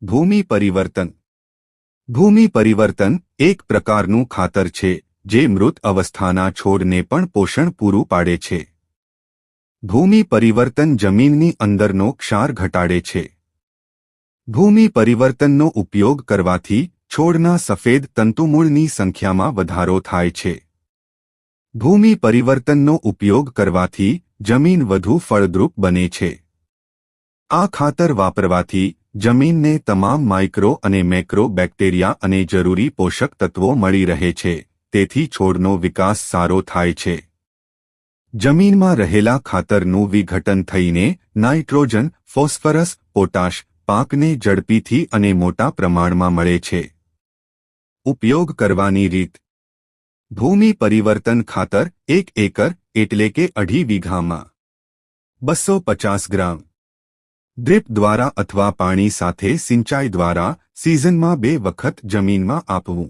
ભૂમિ પરિવર્તન ભૂમિ પરિવર્તન એક પ્રકારનું ખાતર છે જે મૃત અવસ્થાના છોડને પણ પોષણ પૂરું પાડે છે. ભૂમિ પરિવર્તન જમીનની અંદરનો ક્ષાર ઘટાડે છે. ભૂમિ પરિવર્તનનો ઉપયોગ કરવાથી છોડના સફેદ તંતુમૂળની સંખ્યામાં વધારો થાય છે. ભૂમિ પરિવર્તનનો ઉપયોગ કરવાથી જમીન વધુ ફળદ્રુપ બને છે. આ ખાતર વાપરવાથી જમીનને તમામ માઇક્રો અને મેક્રો બેક્ટેરિયા અને જરૂરી પોષક તત્વો મળી રહે છે, તેથી છોડનો વિકાસ સારો થાય છે. જમીનમાં રહેલા ખાતરનું વિઘટન થઈને નાઇટ્રોજન, ફોસ્ફરસ, પોટાશ પાકને ઝડપીથી અને મોટા પ્રમાણમાં મળે છે. ઉપયોગ કરવાની રીત. ભૂમિ પરિવર્તન ખાતર 1 એકર એટલે કે 2.5 વીઘામાં 250 ગ્રામ ડ્રીપ દ્વારા અથવા પાણી સાથે સિંચાઈ દ્વારા સિઝનમાં 2 વખત જમીનમાં આપવું.